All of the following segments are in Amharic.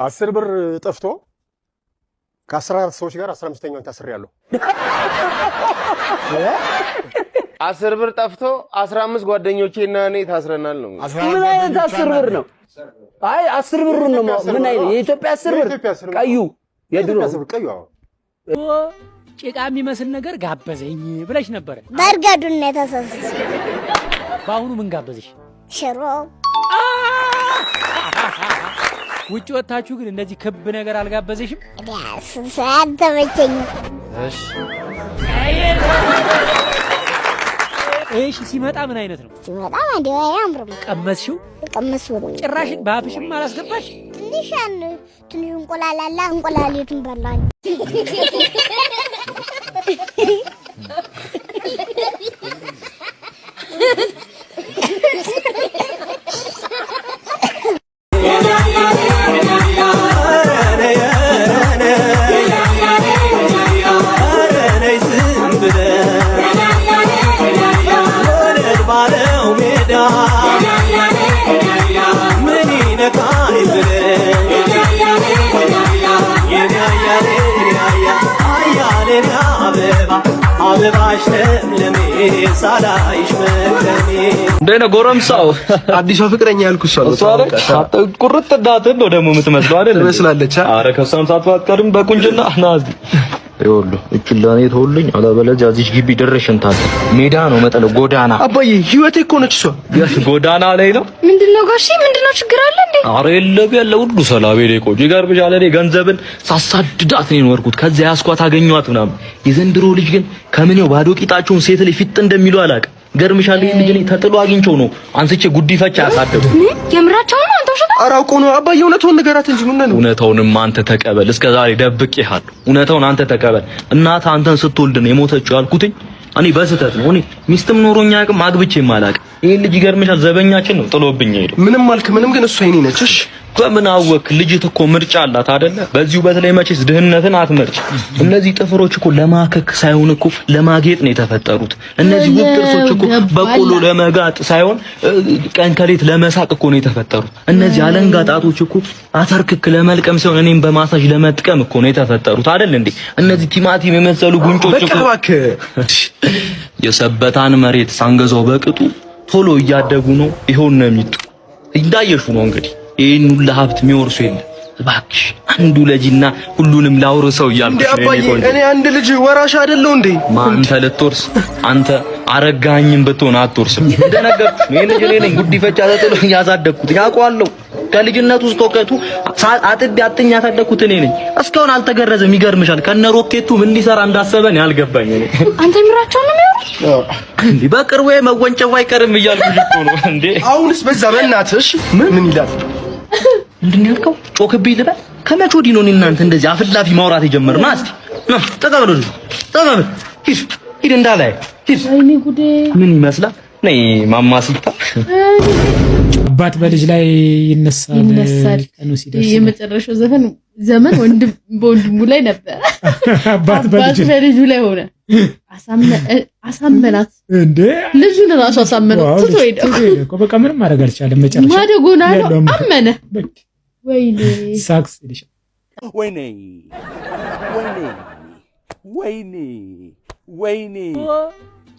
10 ብር ጠፍቶ ከ14 ሰዎች ጋር 15ኛውን ታስሬያለሁ። 10 ብር ጠፍቶ 15 ጓደኞቼና እኔ ታስረናል ነው። ምን አይነት 10 ብር ነው? አይ 10 ብር ነው። ምን አይነት የኢትዮጵያ 10 ብር ቀዩ የድሮ ቀዩ ጭቃ የሚመስል ነገር ጋበዘኝ ብለሽ ነበር። በርገዱን ነው የተሰሰ። በአሁኑ ምን ጋበዘሽ? ሽሮ። ውጭ ወጣችሁ ግን እንደዚህ ክብ ነገር አልጋበዘሽም? ሰዓት ተመቸኝ። እሺ ሲመጣ ምን አይነት ነው? ሲመጣ ማዲያ ያምርም። ቀመስሽው? ቀመስው። ጭራሽ ባፍሽም አላስገባሽ? ትንሽ እንቁላል አለ። እንቁላሊቱን በላኝ። እንደነ ጎረምሳው አዲስ ፍቅረኛ ያልኩሽ ነው። ቁርጥ ዳትን ነው ደግሞ የምትመስለው አይደል? ትመስላለች። አረ ከሷም ሳትዋቀርም በቁንጅና ናዚ ይወሉ እችላኔ ተወልኝ አለበለዚያ እዚህ ግቢ ደረሽንታል። ሜዳ ነው መጠለው ጎዳና። አባዬ ህይወቴ እኮ ነች እሷ። ጎዳና ላይ ነው። ምንድነው ጋሺ? ምንድነው ችግር አለ እንዴ? አረ የለም ያለ ሁሉ ሰላም ሄደ። ቆይ ይገርምሻል፣ እኔ ገንዘብን ሳሳድዳት ነው የኖርኩት። ከዛ ያስኳት አገኘኋት ምናምን። የዘንድሮ ልጅ ግን ከምኔው ባዶ ቂጣቸውን ሴት ላይ ፊት እንደሚሉ አላውቅም። ገርምሻል፣ ይሄ ልጅ ተጥሎ አግኝቼው ነው አንስቼ ጉዲፈቻ ያሳደጉ። የምራቸው ነው አንተ ወሽታ? ኧረ አውቆ ነው አባዬ። እውነቱን ንገራት እንጂ ምን ነው? እውነታውንም አንተ ተቀበል። እስከ ዛሬ ደብቄሃለሁ። እውነታውን አንተ ተቀበል። እናትህ አንተን ስትወልድ ነው የሞተችው ያልኩትኝ እኔ በስህተት ነው። እኔ ሚስትም ኖሮኛ አቅም አግብቼም አላውቅም። ይሄ ልጅ ይገርምሻል፣ ዘበኛችን ነው ጥሎብኝ ሄዶ። ምንም አልክ ምንም፣ ግን እሷ የኔ ነች። እሺ በምን አወክ? ልጅት እኮ ምርጫ አላት አይደለ? በዚሁ በተለይ መቼስ ድህነትን አትመርጭ። እነዚህ ጥፍሮች እኮ ለማከክ ሳይሆን እኮ ለማጌጥ ነው የተፈጠሩት። እነዚህ ውብ ጥርሶች እኮ በቆሎ ለመጋጥ ሳይሆን ቀን ከሌት ለመሳቅ እኮ ነው የተፈጠሩት። እነዚህ አለንጋ ጣቶች እኮ አተርክክ ለመልቀም ሳይሆን እኔም በማሳጅ ለመጥቀም እኮ ነው የተፈጠሩት አይደል እንዴ? እነዚህ ቲማቲም የመሰሉ ጉንጮች እኮ የሰበታን መሬት ሳንገዛው በቅጡ ቶሎ እያደጉ ነው። ይሄው ነው የሚጡ እንዳየሹ ነው እንግዲህ ይሄን ሁሉ ሀብት የሚወርሱ የለ። እባክሽ አንዱ ልጅና ሁሉንም ላውርሰው እያልኩሽ ነው። እኔ አንድ ልጅ ወራሽ አይደለው እንዴ? አንተ ልትወርስ አንተ አረጋኝም ብትሆን አትወርስም። እንደነገርኩሽ ነው። ይሄ ልጅ እኔ ነኝ ጉዲፈቻ ተጥሎ ያሳደግኩት ያውቀዋለሁ። ከልጅነቱ እስከ እውቀቱ አጥቤ አጥኛ ያሳደግኩት እኔ ነኝ። እስካሁን አልተገረዘም። ይገርምሻል፣ ከነ ሮኬቱ ምን ሊሰራ እንዳሰበን ያልገባኝ እኔ። አንተ ምራቸው ነው እንዴ? በቅርቡ መወንጨፉ አይቀርም እያልኩሽ እኮ ነው እንዴ። አሁንስ በዛ በእናትሽ ምን ይላል? ምንድን ነው ያልከው? ጮክብኝ ልበል? ከመቼ ወዲህ ነው እናንተ እንደዚህ አፍላፊ ማውራት የጀመርና? እስቲ ተቀበሉ ተቀበሉ። ሂድ እንዳላይ ሂድ። ወይኔ ጉዴ! ምን ይመስላል? ነይ ማማሲታ። አባት በልጅ ላይ ይነሳል። ቀኑ ሲደርስ የመጨረሻው ዘመን ወንድም በወንድሙ ላይ ነበር። አባት በልጁ ላይ ሆነ። አሳመናት እንዴ! ልጁን ራሱ አሳመናት። ትቶ ሄደ እኮ በቃ ምንም ማድረግ አልቻለም። መጨረሻ ማደጎና ነው አመነ። ወይኔ ሳክስ ይልሽ ወይኔ ወይኔ ወይኔ ወይኔ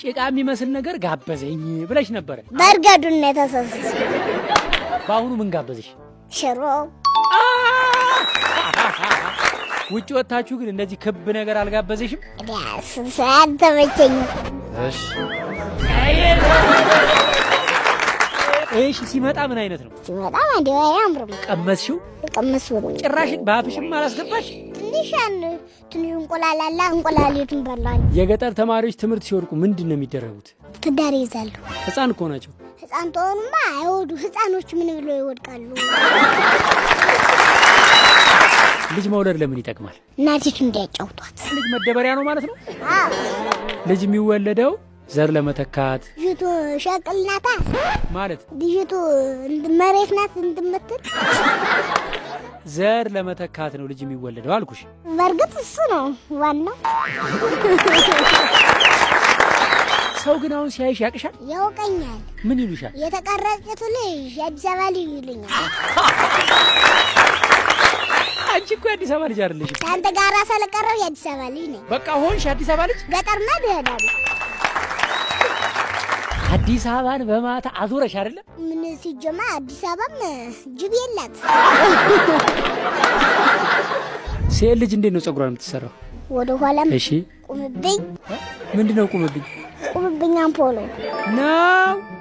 ጭቃ የሚመስል ነገር ጋበዘኝ ብለሽ ነበር። በርገዱን ነው የተሰሰ። በአሁኑ ምን ጋበዘሽ? ሽሮ። ውጭ ወጣችሁ ግን እንደዚህ ክብ ነገር አልጋበዘሽም? ሰዓት ተመቸኝ። እሺ ሲመጣ ምን አይነት ነው? ሲመጣ ማዲያ ያምርም። ቀመስሽው? ቀመስው። ጭራሽ ባፍሽም አላስገባሽ? ትንሽ እንቁላል አለ። እንቁላሊቱን በላኝ። የገጠር ተማሪዎች ትምህርት ሲወርቁ ምንድን ነው የሚደረጉት? ትዳር ይዛሉ። ህፃን እኮ ናቸው። ህፃን ተሆኑማ አይወዱ። ህፃኖች ምን ብለው ይወድቃሉ? ልጅ መውለድ ለምን ይጠቅማል? እናቲቱ እንዲያጫውቷት። ልጅ መደበሪያ ነው ማለት ነው? አዎ። ልጅ የሚወለደው ዘር ለመተካት። ልጅቱ ሸቅል ናታ ማለት ልጅቱ መሬት ናት እንድምትል ዘር ለመተካት ነው ልጅ የሚወለደው አልኩሽ። በርግጥ እሱ ነው ዋናው። ሰው ግን አሁን ሲያይሽ ያቅሻል? ያውቀኛል። ምን ይሉሻል? የተቀረጸቱ ልጅ የአዲስ አበባ ልጅ ይሉኛል። የአዲስ አበባ ልጅ አይደለሽ። አንተ ጋር ስለቀረው የአዲስ አበባ ልጅ ነኝ። በቃ ሆንሽ አዲስ አበባ ልጅ። ገጠር ነው እሄዳለሁ። አዲስ አበባን በማታ አዞረሽ አይደለ? ምን ሲጀማ አዲስ አበባም ጅብ የላት። ሴት ልጅ እንዴት ነው ፀጉሯን የምትሰራው? ወደ ኋላም እሺ ቁምብኝ። ምንድነው ቁምብኝ? ቁምብኝ አምፖሎ ነው።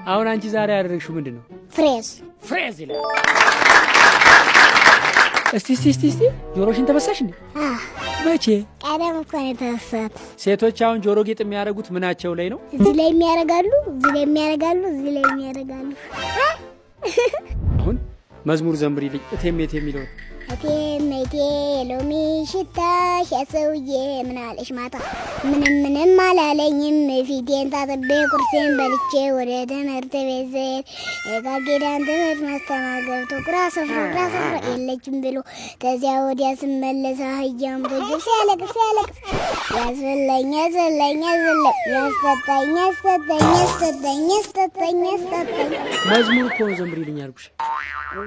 አሁን አንቺ ዛሬ ያደረግሽው ምንድነው? ፍሬዝ ይላል። እስቲ ጆሮሽን ተበሳሽ እንዴ? መቼ? ቀደም እኮ ነው የተበሳሁት። ሴቶች አሁን ጆሮ ጌጥ የሚያደርጉት ምናቸው ላይ ነው? እዚህ ላይ የሚያደርጋሉ፣ እዚህ ላይ የሚያደርጋሉ፣ እዚህ ላይ የሚያደርጋሉ። አሁን መዝሙር ዘምሪልኝ እቴም የሚለው እቴ ሎሚ ሽታሽ ያሰውዬ ምን አለሽ ማታ? ምንም አላለኝም። ፊቴን ታጥቤ ቁርሴን በልቼ ወደ ትምህርት ቤት ስሄድ የጋጌዳን ትምህርት ማስተማር ገብቶ ግራ ሰፍሮ የለችም ብሎ ከዚያ ወዲያ ስመለስ አህያም ተጅብ ሲያለቅስ ያስፈለኝ መዝሙር እኮ ነው ዘምሪልኝ አልኩሽ።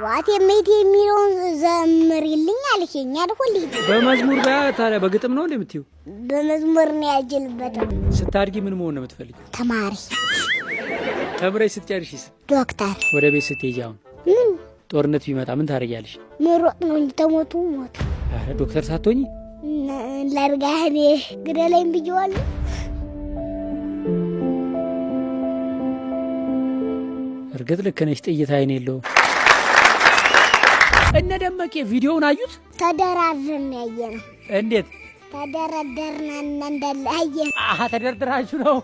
ዋት የሜቴ የሚለውን ዘምሪልኝ አልሽኝ አይደል? በመዝሙር ታዲያ በግጥም ነው እንደምትይው? በመዝሙር ነው ያጅልበት። ስታድጊ ምን መሆን ነው የምትፈልጊው? ተማሪ። ተምረሽ ስትጨርሺስ? ዶክተር። ወደ ቤት ስትሄጂ አሁን ጦርነት ቢመጣ ምን ታደርጊያለሽ? መሮጥ ነው እንጂ ተሞቱ ሞት። አረ ዶክተር ሳትሆኚ ለርጋህኔ ግደለኝ ብዬዋለሁ። እርግጥ ልክ ነሽ። ጥይት አይን የለውም። እነ ደመቄ ቪዲዮውን አዩት? ተደራድረን ያየነው። እንዴት ተደረደርና እንዳለ አየን። ተደርድራችሁ ነው?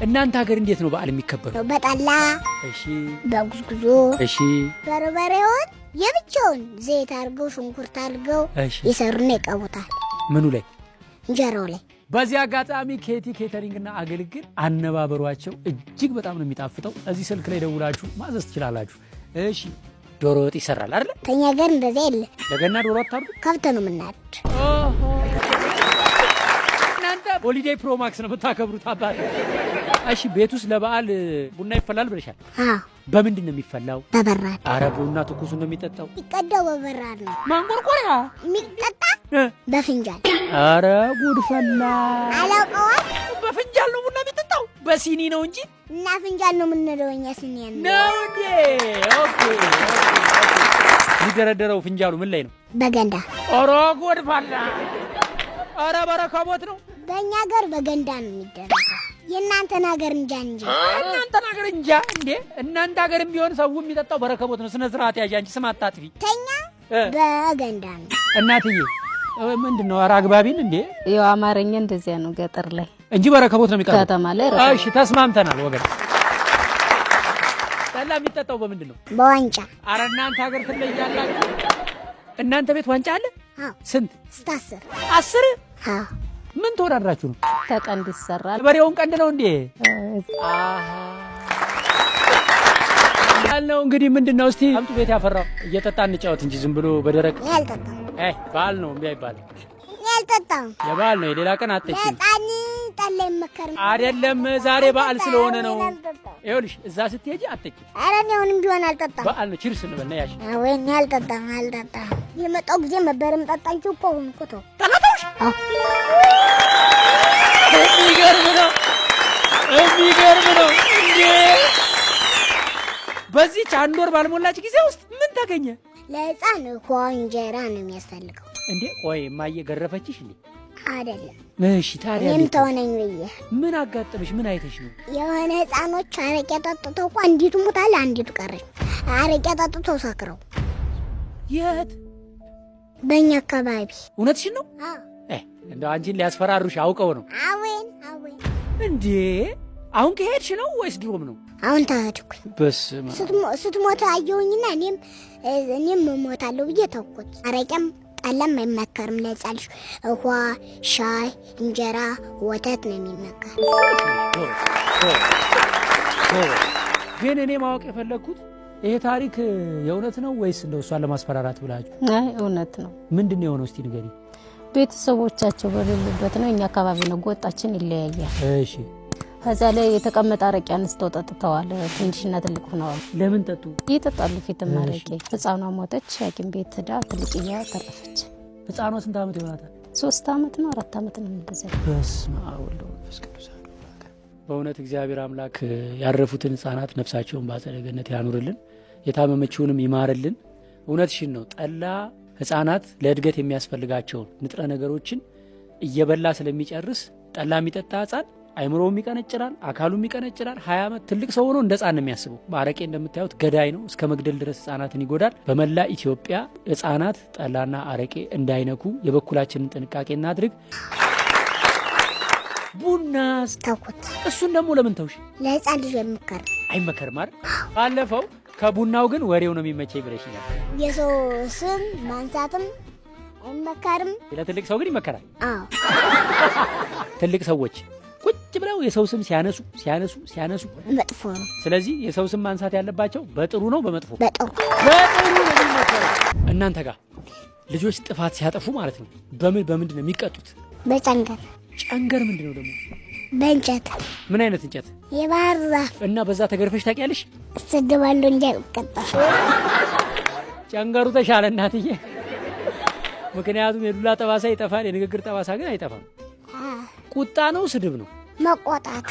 እናንተ ሀገር እንዴት ነው በዓል የሚከበረው? በጠላ፣ እሺ፣ በጉዝጉዞ፣ እሺ፣ በርበሬውን የብቻውን ዘይት አድርገው ሽንኩርት አድርገው ይሰሩና ይቀቡታል። ምኑ ላይ? እንጀራው ላይ። በዚህ አጋጣሚ ኬቲ ኬተሪንግ እና አገልግል አነባበሯቸው እጅግ በጣም ነው የሚጣፍጠው። እዚህ ስልክ ላይ ደውላችሁ ማዘዝ ትችላላችሁ። እሺ ዶሮ ወጥ ይሰራል አይደል? ተኛ ሀገር እንደዛ የለ። ለገና ዶሮ አታርዱ? ከብት ነው የምናርድ። እናንተ ሆሊዴይ ፕሮ ማክስ ነው የምታከብሩት አባት። እሺ ቤት ውስጥ ለበዓል ቡና ይፈላል ብለሻል? አዎ። በምንድን ነው የሚፈላው? በበራድ። ኧረ ቡና ትኩሱን ነው የሚጠጣው? የሚቀዳው በበራድ ነው። ማንቆርቆሪያ የሚጠጣ በፍንጃል። ኧረ ጉድ ፈላ። አላውቀዋል። በፍንጃል ነው ቡና የሚጠጣው? በሲኒ ነው እንጂ እና ፍንጃል ነው የምንለው እኛ ሲኒ ነው እንዴ? ኦኬ። የሚደረደረው ፍንጃሉ ምን ላይ ነው? በገንዳ። ኧረ ጉድ ፈላ። ኧረ በረከቦት ነው። በእኛ ሀገር በገንዳ ነው የሚደረገው። የእናንተን ሀገር እንጃ እንጂ። እናንተን ሀገር እንጃ እንዴ? እናንተ ሀገርም ቢሆን ሰው የሚጠጣው በረከቦት ነው። ስነ ስርዓት ያዥ አንቺ፣ ስም አታጥፊ። ተኛ በገንዳ ነው። እናትዬ ምንድን ነው? ኧረ አግባቢን እንዴ? ያው አማርኛ እንደዚያ ነው ገጠር ላይ እንጂ በረከቦት ነው የሚቀርበው ከተማ ላይ። እሺ ተስማምተናል ወገን። ጠላ የሚጠጣው በምንድን ነው? በዋንጫ። ኧረ እናንተ ሀገር ትለያላችሁ። እናንተ ቤት ዋንጫ አለ? አዎ። ስንት? 10 10? አዎ። ምን ተወዳድራችሁ ነው? ተቀንድ ይሰራል። በሬውን ቀንድ ነው እንዴ? ያልነው እንግዲህ ምንድነው? እስቲ አምጡ ቤት ያፈራው እየጠጣ እንጫወት እንጂ ዝም ብሎ በደረቅ ያልጠጣው። በዓል ነው እምቢ አይባልም። ያልጠጣው የበዓል ነው። የሌላ ቀን አትጠጪም። በጣም ጠላ ይመከር አይደለም፣ ዛሬ በዓል ስለሆነ ነው። ይኸውልሽ እዛ ስትሄጂ አትጠጪም። ኧረ እኔ አሁንም ቢሆን አልጠጣም። በዓል ነው። ቺርስ እንበልና ያሽ ወይኔ አልጠጣም። የመጣው ጊዜ መበረም ጠጣንቺ እኮ አሁን እኮ ተው ጠላታውሽ። የሚገርም ነው እንዴ! በዚህች አንድ ወር ባልሞላች ጊዜ ውስጥ ምን ተገኘ? ለሕፃን እኮ እንጀራ ነው የሚያስፈልገው እንዴ? ቆይ እማዬ ገረፈችሽ እንዴ? አይደለም። እሺ ታዲያ እኔም ተወነኝ ብዬ። ምን አጋጠመሽ? ምን አይተሽ ነው? የሆነ ሕፃኖች አረቄ ጠጥተው እኮ አንዲቱ ሞታለች፣ አንዲቱ ቀረች። አረቄ ጠጥተው ሰክረው። የት? በእኛ አካባቢ። እውነትሽን ነው? አዎ። እንደው አንቺን ሊያስፈራሩሽ አውቀው ነው? አዌን እንዴ! አሁን ከሄድሽ ነው ወይስ ድሮም ነው? አሁን ተሄድኩኝ። በስመ አብ። ስትሞት አየሁኝና እኔም እሞታለሁ ብዬ ተውኩት። አረቄም ጠላም አይመከርም ለሕፃን ልጅ። ውሃ፣ ሻይ፣ እንጀራ፣ ወተት ነው የሚመከር። ግን እኔ ማወቅ የፈለግኩት ይሄ ታሪክ የእውነት ነው ወይስ እንደው እሷን ለማስፈራራት ብላችሁ? አይ እውነት ነው። ምንድን ነው የሆነው? እስቲ ንገሪ። ቤተሰቦቻቸው በሌሉበት ነው። እኛ አካባቢ ነው። ጎጣችን ይለያያል። እሺ። ከዛ ላይ የተቀመጠ አረቄ አንስተው ጠጥተዋል። ትንሽና ትልቅ ሆነዋል። ለምን ጠጡ? ይጠጣሉ። ፊትም አረቄ። ሕፃኗ ሞተች። ሐኪም ቤት ሄዳ ትልቅዬዋ ተረፈች። ህፃኗ ስንት ዓመት ይሆናታል? 3 ዓመት ነው 4 ዓመት ነው እንደዛ። በስመ አብ ወወልድ ወመንፈስ ቅዱስ። በእውነት እግዚአብሔር አምላክ ያረፉትን ህፃናት ነፍሳቸውን በአጸደ ገነት ያኑርልን፣ የታመመችውንም ይማርልን። እውነትሽን ነው። ጠላ ህፃናት ለእድገት የሚያስፈልጋቸውን ንጥረ ነገሮችን እየበላ ስለሚጨርስ ጠላ የሚጠጣ ህፃን አይምሮውም ይቀነጭራል፣ አካሉም ይቀነጭራል። 20 ዓመት ትልቅ ሰው ሆኖ እንደ ህፃን ነው የሚያስበው። በአረቄ እንደምታዩት ገዳይ ነው፣ እስከ መግደል ድረስ ህፃናትን ይጎዳል። በመላ ኢትዮጵያ ህፃናት ጠላና አረቄ እንዳይነኩ የበኩላችንን ጥንቃቄ እናድርግ። ቡናስ ተውኩት። እሱን ደግሞ ለምን ተውሽ? ለህፃን ልጅ የሚመከር አይመከርም አይደል? ባለፈው ከቡናው ግን ወሬው ነው የሚመቸኝ ብለሽ ነበር። የሰው ስም ማንሳትም አይመከርም። ለትልቅ ሰው ግን ይመከራል። አዎ ትልቅ ሰዎች ቁጭ ብለው የሰው ስም ሲያነሱ መጥፎ ነው። ስለዚህ የሰው ስም ማንሳት ያለባቸው በጥሩ ነው በመጥፎ? በጥሩ ነው የሚመከረው። እናንተ ጋር ልጆች ጥፋት ሲያጠፉ ማለት ነው በምንድን ነው የሚቀጡት? በጨንገር። ጨንገር ምንድን ነው ደግሞ? በእንጨት። ምን አይነት እንጨት? የባህር ዛፍ። እና በዛ ተገርፈሽ ታውቂያለሽ? እሰድባለሁ እንጂ አልቀጣም። ጨንገሩ ተሻለ እናትዬ። ምክንያቱም የዱላ ጠባሳ ይጠፋል፣ የንግግር ጠባሳ ግን አይጠፋም። ቁጣ ነው ስድብ ነው? መቆጣት።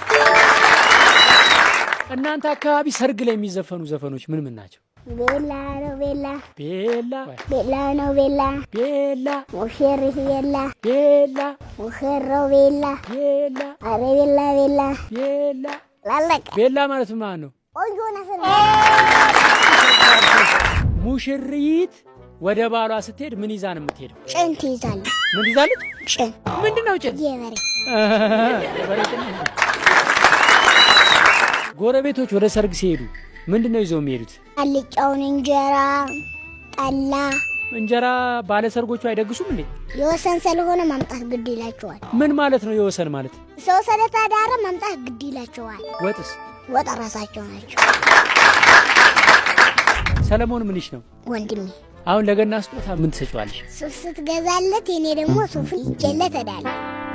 እናንተ አካባቢ ሰርግ ላይ የሚዘፈኑ ዘፈኖች ምን ናቸው? ቤላ ነው ቤላ ቤላ ነው ቤላ ቤላ ሙሽሪት ቤላ ቤላ ሙሽራው ቤላ ቤላ አረ ቤላ ቤላ ቤላ ላለቀ። ቤላ ማለት ምን ነው? ቆንጆ ነው። ሙሽሪት ወደ ባሏ ስትሄድ ምን ይዛ ነው የምትሄደው? ጭን ትይዛለች። ምን ይዛለች? ጭን። ምንድነው ጭን? የበሬ ጎረቤቶች ወደ ሰርግ ሲሄዱ ምንድነው ይዘው የሚሄዱት? አልጫውን እንጀራ፣ ጠላ። እንጀራ ባለሰርጎቹ አይደግሱም እንዴ? የወሰን ስለሆነ ማምጣት ግድ ይላቸዋል። ምን ማለት ነው የወሰን ማለት? ሰው ስለተዳረ ማምጣት ግድ ይላቸዋል። ወጥስ? ወጥ ራሳቸው ናቸው። ሰለሞን ምንሽ ነው? ወንድሜ። አሁን ለገና ስጦታ ምን ትሰጪዋለሽ? ሱፍ ስትገዛለት የኔ ደግሞ ሱፍ ይጀለት እዳለ።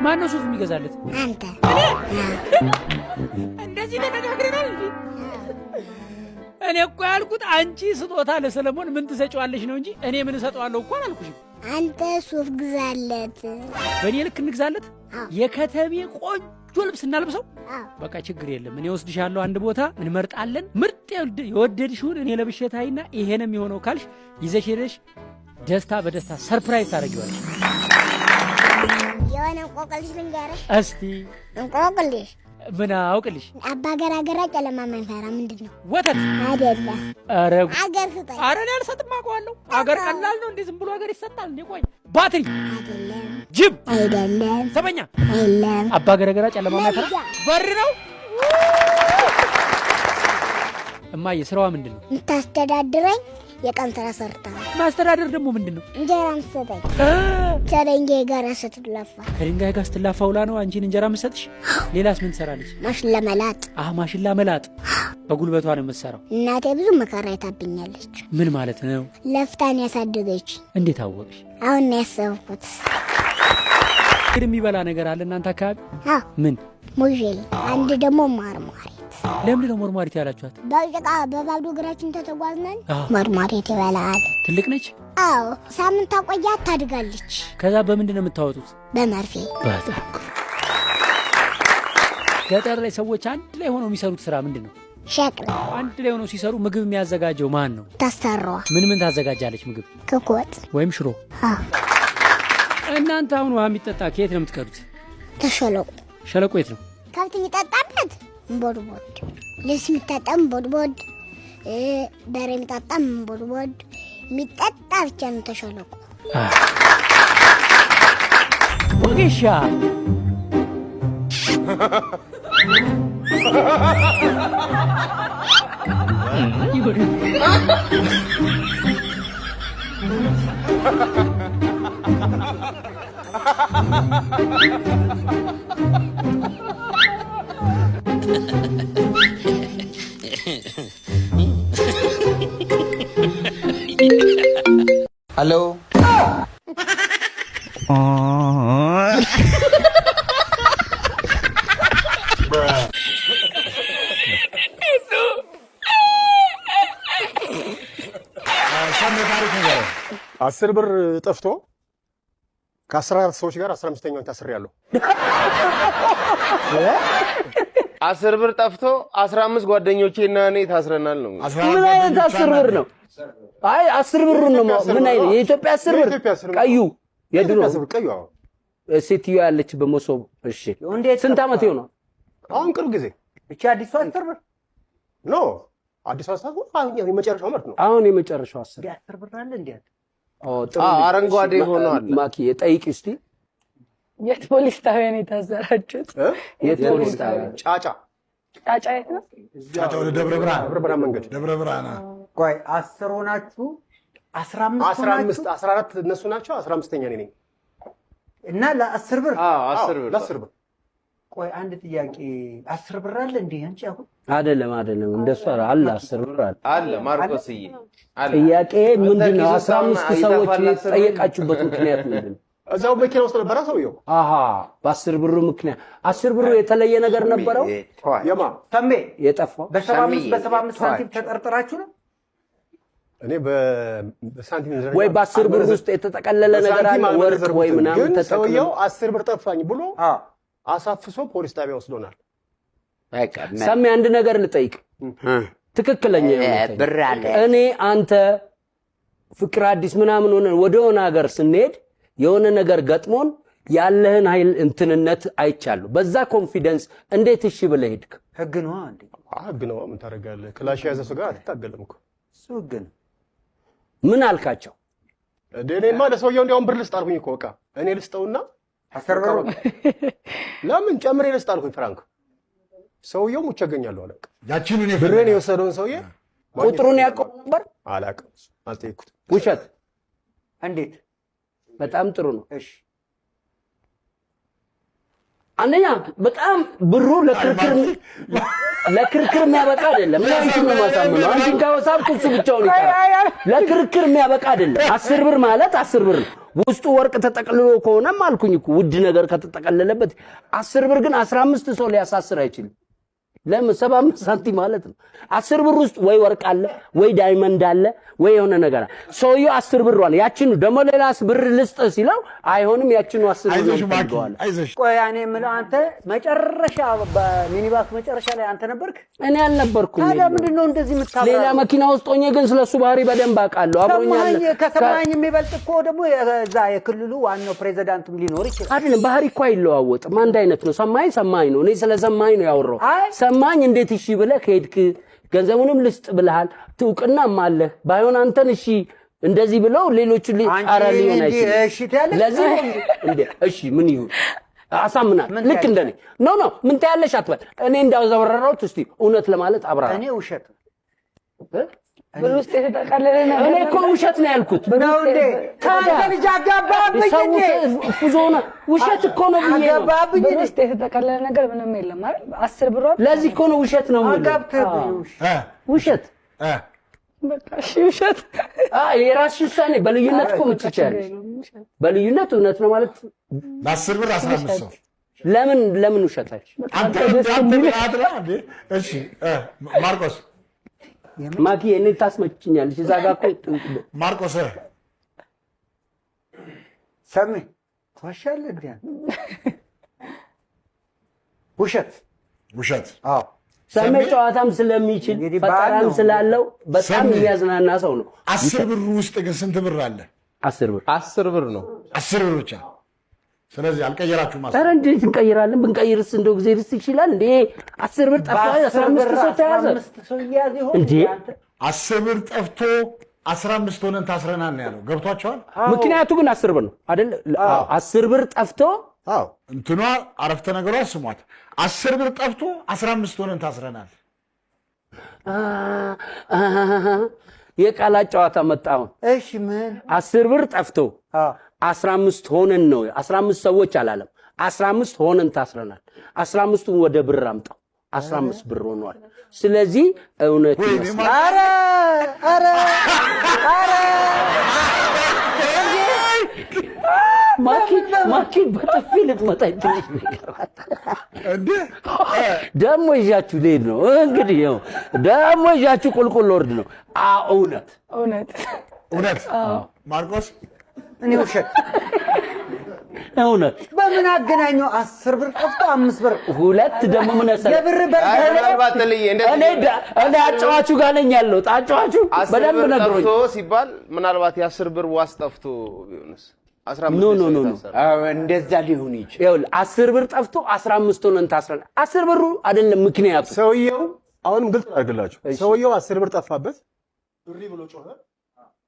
ማን ነው ሱፍ የሚገዛለት? አንተ። እንደዚህ ተነጋግረናል እንዴ? እኔ እኮ ያልኩት አንቺ ስጦታ ለሰለሞን ምን ትሰጪዋለሽ ነው እንጂ እኔ ምን እሰጠዋለሁ እኮ አላልኩሽም። አንተ ሱፍ ግዛለት። በእኔ ልክ እንግዛለት? የከተሜ ቆንጆ ልብስ እናልብሰው? በቃ ችግር የለም። እኔ ወስድሻለሁ አንድ ቦታ እንመርጣለን። ምርጥ የወደድሽውን እኔ ለብሸታይና ይሄ ነው የሚሆነው ካልሽ ይዘሽ ሄደሽ ደስታ በደስታ ሰርፕራይዝ ታደርጊዋለሽ። የሆነ እንቆቅልሽ ልንገርሽ። እስቲ እንቆቅልሽ ምን አውቅልሽ? አባ ገራገራ ጨለማ መንፈራ ምንድን ነው? ወተት አይደለ? ኧረ አገር ስጠኝ። ኧረ እኔ አልሰጥም አውቀዋለሁ። አገር ቀላል ነው እንዴ? ዝም ብሎ አገር ይሰጣል እንዴ? ቆይ ባትሪ አይደለም። ጅብ አይደለም። ዘበኛ አይደለም። አባ ገራገራ ጨለማ መንፈራ በር ነው። እማዬ ስራዋ ምንድን ነው? የምታስተዳድረኝ የቀን ስራ ሰርታ። ማስተዳደር ደግሞ ምንድን ነው? እንጀራ ምሰጠኝ። ከድንጋይ ጋር ስትላፋ። ከድንጋይ ጋር ስትላፋ ውላ ነው አንቺን እንጀራ ምሰጥሽ? ሌላስ ምን ትሰራለች? ማሽላ መላጥ። ማሽላ መላጥ በጉልበቷ ነው የምትሰራው። እናቴ ብዙ መከራ አይታብኛለች። ምን ማለት ነው? ለፍታን ያሳደገች። እንዴት አወቅሽ? አሁን ነው ያሰብኩት። ግን የሚበላ ነገር አለ እናንተ አካባቢ? ምን? ሙዤል። አንድ ደግሞ ማርማሪት። ለምንድን ነው ሞርማሪት ያላችኋት? በጭቃ በባዶ እግራችን ተተጓዝነን ሞርማሪት ይበላል። ትልቅ ነች? አዎ፣ ሳምንት አቆያት ታድጋለች። ከዛ በምንድን ነው የምታወጡት? በመርፌ። በጣም ገጠር ላይ ሰዎች አንድ ላይ ሆነው የሚሰሩት ስራ ምንድን ነው? ሸክላ። አንድ ላይ ሆነው ሲሰሩ ምግብ የሚያዘጋጀው ማን ነው? ታሰራዋ። ምን ታዘጋጃለች ምግብ? ክክ ወጥ ወይም ሽሮ። እናንተ አሁን ውሃ የሚጠጣ ከየት ነው የምትቀዱት? ተሸለቁ። ሸለቆ የት ነው? ከብት የሚጠጣበት ቦድቦድ፣ ልብስ የሚታጠም ቦድቦድ፣ በሬ የሚጠጣም ቦድቦድ፣ የሚጠጣ ብቻ ነው ተሸለቁ። ወጌሻ हेलो $10 ጠፍቶ ከ14 ሰዎች ጋር 15ኛውን ታስሬያለሁ። 10 ብር ጠፍቶ 15 ጓደኞቼና እኔ ታስረናል ነው። ምን አይነት 10 ብር ነው? አይ 10 ብሩን ነው ምን አይነት የኢትዮጵያ 10 ብር ቀዩ የድሮ ቀዩ ሴትዮ ያለች በመሶብ እሺ ስንት ዓመት ይሆናል? አሁን ቅርብ ጊዜ እቺ አዲስ 10 ብር ኖ አዲስ 10 ብር አሁን የመጨረሻው ምርት ነው። አሁን የመጨረሻው 10 ብር አለ እንዴ? አረንጓዴ ሆኗል። ማኪ ጠይቂ እስቲ የት ፖሊስ ጣቢያ ነው የታሰራችሁት? የት ፖሊስ ጣቢያ? ጫጫ የት ነው? ጫጫ ወደ ደብረ ብርሃን መንገድ ደብረ ብርሃን። ቆይ 10 ሆናችሁ 15 14 እነሱ ናቸው 15ኛ እኔ ነኝ እና ለ10 ብር ለ10 ብር ቆይ አንድ ጥያቄ 10 ብር አለ እንዴ አንቺ አሁን አይደለም እንደሱ አለ 10 ብር አለ ማርቆስዬ አለ ጥያቄ ምንድነው 15 ሰዎች ጠየቃችሁበት ምክንያት ምንድነው እዛው መኪና ውስጥ ነበር ሰውየው በ10 ብሩ ምክንያት 10 ብሩ የተለየ ነገር ነበረው የማ ተሜ የጠፋው በ75 ሳንቲም ተጠርጥራችሁ ነው እኔ በሳንቲም ዘርጋ ወይ በ10 ብር ውስጥ የተጠቀለለ ነገር አለ ወርቅ ወይ ምናምን ተሰውየው 10 ብር ጠፋኝ ብሎ አሳፍሶ ፖሊስ ጣቢያ ወስዶናል። ሰሚ አንድ ነገር ልጠይቅ ትክክለኛ ብር አለ እኔ አንተ ፍቅር አዲስ ምናምን ወደሆነ ሀገር ስንሄድ የሆነ ነገር ገጥሞን ያለህን ኃይል እንትንነት አይቻለሁ። በዛ ኮንፊደንስ እንዴት እሺ ብለህ ሄድክ? ህግ ነው አንዴ ህግ ነው ምን ታደርጋለህ? ክላሽ ያዘ ሰው ጋር አትታገልም እኮ እሱ ህግ ነው። ምን አልካቸው? እኔማ ለሰውየው እንዲያውም ብር ልስጥ አልኩኝ እኮ በቃ እኔ ልስጠውና 10 ብር ለምን ጨምሬ ልስጥ አልኩኝ ፍራንክ ሰውየው ሙች ያገኛለሁ አለቀ። ያቺን ብሬን የወሰደውን ሰውዬ ቁጥሩን ያውቀው ነበር አላውቅም አልጠየኩት። ውሸት እንዴት? በጣም ጥሩ ነው። እሺ አንደኛ በጣም ብሩ ለክርክር የሚያበቃ አይደለም። ምን አንቺ ነው ማሳመነው? አንቺ ጋር ኩሱ ብቻውን ይቀራል። ለክርክር የሚያበቃ አይደለም። 10 ብር ማለት 10 ብር ነው። ውስጡ ወርቅ ተጠቅልሎ ከሆነም አልኩኝ እኮ ውድ ነገር ከተጠቀለለበት 10 ብር ግን 15 ሰው ሊያሳስር አይችልም። ለምን 75 ሳንቲም ማለት ነው። 10 ብር ውስጥ ወይ ወርቅ አለ ወይ ዳይመንድ አለ ወይ የሆነ ነገር አለ። ሰውየው 10 ብር አለ። ያቺን ደሞ ሌላስ ብር ልስጥ ሲለው አይሆንም ያቺን 10 ብር ነው። ቆይ እኔ የምለው አንተ መጨረሻ በሚኒባስ መጨረሻ ላይ አንተ ነበርክ? እኔ አልነበርኩም። ታዲያ ምንድነው እንደዚህ የምታወራው? ሌላ መኪና ውስጥ ሆኜ ግን ስለሱ ባህሪ በደንብ አውቃለሁ። አብሮኛል። ከሰማኝ የሚበልጥ እኮ ደግሞ እዛ የክልሉ ዋናው ፕሬዝዳንትም ሊኖር ይችላል። አይደለም ባህሪ እኮ አይለዋወጥም። አንድ አይነት ነው። ሰማኝ ነው። እኔ ስለሰማኝ ነው ያወራው። ሰማኝ እንዴት እሺ ብለህ ከሄድክ ገንዘቡንም ልስጥ ብለሃል። ትውቅናም አለህ። ባይሆን አንተን እሺ እንደዚህ ብለው ሌሎቹ ሊጣራ ሊሆን አይችልም። ለዚህ እንዴ እሺ ምን ይሁን አሳምናል። ልክ እንደኔ ኖ ምን ታያለሽ አትበል። እኔ እንዳዘወረረውት እስቲ እውነት ለማለት አብራ እኔ ውሸት ብር ውስጥ የተጠቀለለ ነገር እኔ እኮ ውሸት ነው ያልኩት። ነው እንዴ? ታዲያ ልጅ አጋባብኝ እንዴ? ፉዞና ውሸት እኮ ነው ብዬ አጋባብኝ። ብር ውስጥ የተጠቀለለ ነገር ምንም የለም አይደል? 10 ብር ለዚህ እኮ ነው ውሸት ነው ማለት አጋብተብኝ ውሸት በቃ እሺ ውሸት የራስሽ ውሳኔ በልዩነት እኮ ምትቻለሽ። በልዩነት እውነት ነው ማለት ለ10 ብር 15 ሰው ለምን ውሸት አይደል? አንተ ብለህ እንዴ? እሺ ማርቆስ ማኪ እኔ ታስመጭኛለሽ እዛ ጋር እኮ ማርቆስ ሰሚ ተዋሻለህ እንዴ? ውሸት አዎ ሰሚ ጨዋታም ስለሚችል ፈጠራም ስላለው በጣም የሚያዝናና ሰው ነው። 10 ብር ውስጥ ግን ስንት ብር አለ? 10 ብር ነው። 10 ብር ብቻ። ስለዚህ አልቀየራችሁም ማለት ኧረ እንዴት እንቀይራለን? ብንቀይርስ እንደው ጊዜ ደስ ይችላል እንዴ? 10 ብር ጠፋ 15 ሰው ተያዘ እንዴ? 10 ብር ጠፍቶ 15 ሆነን ታስረናል ነው ያለው። ገብቷቸዋል? ምክንያቱ ግን 10 ብር ነው አይደል? 10 ብር ጠፍቶ እንትኗ አረፍተ ነገሯ ስሟት 10 ብር ጠፍቶ 15 ሆነን ታስረናል። የቃላት ጨዋታ መጣው። እሺ ምን 10 ብር ጠፍቶ 15 ሆነን ነው 15 ሰዎች አላለም። 15 ሆነን ታስረናል። 15ቱን ወደ ብር አምጣው 15 ብር ሆኗል። ስለዚህ እውነት አረ ማኪ በጥፊ ልትመጣኝ ትንሽ ነገር እንዴ ደሞ ይዣችሁ ልሄድ ነው እንግዲህ ነው ደሞ ይዣችሁ ቁልቁል ወርድ ነው። እውነት ማርቆስ እኔ ውሸት እውነት በምን አገናኘው? 10 ብር ጠፍቶ 5 ብር ሁለት ደግሞ ምን ያሰለ የብር እኔ አጫዋቹ ጋር ነኝ ያለው አጫዋቹ በደንብ ነግሮኝ ጠፍቶ ሲባል ምናልባት የ10 ብር ዋስ ጠፍቶ ቢሆንስ 15 ኖ እንደዛ ሊሆን ይችላል። ይኸውል 10 ብር ጠፍቶ 15 ሆነን ታስረን 10 ብሩ አይደለም ምክንያቱ ሰውየው አሁንም ግልጽ አድርግላችሁ ሰውየው 10 ብር ጠፋበት ብሪ ብሎ ጮኸ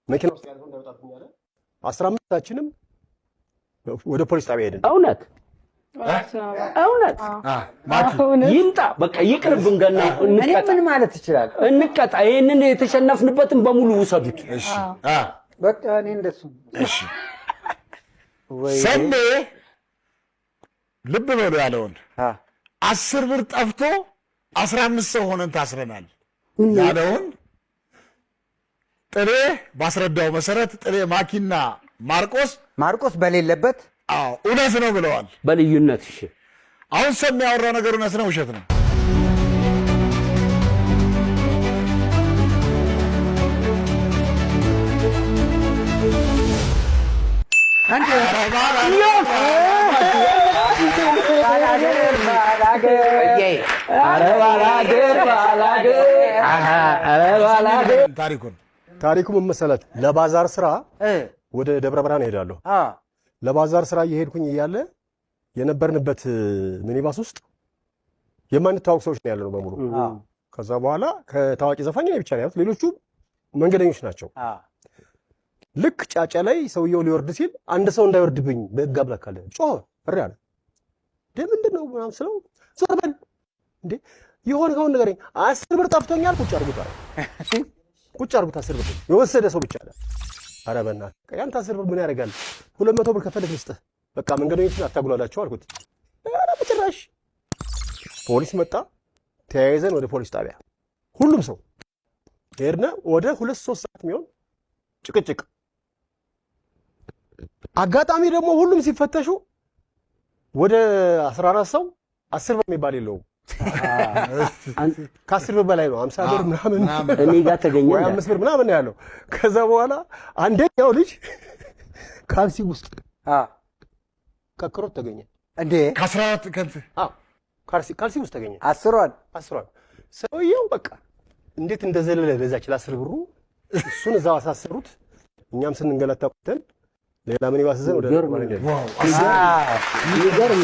መኪና ውስጥ ያለው እንዳይወጣብኝ አለ 15ታችንም ወደ ፖሊስ ጣቢያ ሄድን እውነት ይምጣ በቃ ይቅርብን ገና ምን ማለት ይችላል እንቀጣ ይሄንን የተሸነፍንበትን በሙሉ ውሰዱት እሺ በቃ እኔ እንደሱ እሺ ሰሜ ልብ በሉ ያለውን 10 ብር ጠፍቶ 15 ሰው ሆነን ታስረናል ያለውን ጥሬ ባስረዳው መሰረት ጥሬ ማኪና ማርቆስ በሌለበት አዎ እውነት ነው ብለዋል በልዩነት እሺ አሁን ሰሜ ያወራው ነገር እውነት ነው ውሸት ነው አንተ ታሪኩ ምን መሰለት ለባዛር ስራ ወደ ደብረ ብርሃን ሄዳለሁ ለባዛር ስራ እየሄድኩኝ እያለ የነበርንበት ሚኒባስ ውስጥ የማንተዋወቅ ሰዎች ነው ያለነው በሙሉ ከዛ በኋላ ከታዋቂ ዘፋኝ ነው ብቻ ነው ያሉት ሌሎቹ መንገደኞች ናቸው ልክ ጫጫ ላይ ሰውየው ሊወርድ ሲል አንድ ሰው እንዳይወርድብኝ በሕግ አምላክ አለ ጮኸ ፍሬ አለ ምንድነው ምናምን ስለው ዞር በል እንዴ የሆነውን ነገር 10 ብር ጠፍቶኛል ቁጭ አድርጉት 10 ብር የወሰደ ሰው ብቻ አለ ኧረ በእናትህ ያንተ 10 ብር ምን ያደርጋል 200 ብር ከፈለክ ልስጥህ በቃ መንገደኞችን አታጉላላቸው አልኩት ኧረ በጭራሽ ፖሊስ መጣ ተያይዘን ወደ ፖሊስ ጣቢያ ሁሉም ሰው ሄድና ወደ 2-3 ሰዓት የሚሆን ጭቅጭቅ አጋጣሚ ደግሞ ሁሉም ሲፈተሹ ወደ 14 ሰው 10 ብር የሚባል የለውም ከ10 ብር በላይ ነው 50 ብር ምናምን እኔ ጋር ተገኘ 5 ብር ምናምን ያለው ከዛ በኋላ አንደኛው ልጅ ካልሲ ውስጥ ከክሮት ተገኘ እንዴ ከ14 ከንት ካልሲ ውስጥ ተገኘ 10 ሰውየው በቃ እንዴት እንደዘለለ ለዛች ለ10 ብሩ እሱን እዛው አሳሰሩት እኛም ስንንገላታ ቆይተን ሌላ ምን ይባሰዘን ወደ ይገርም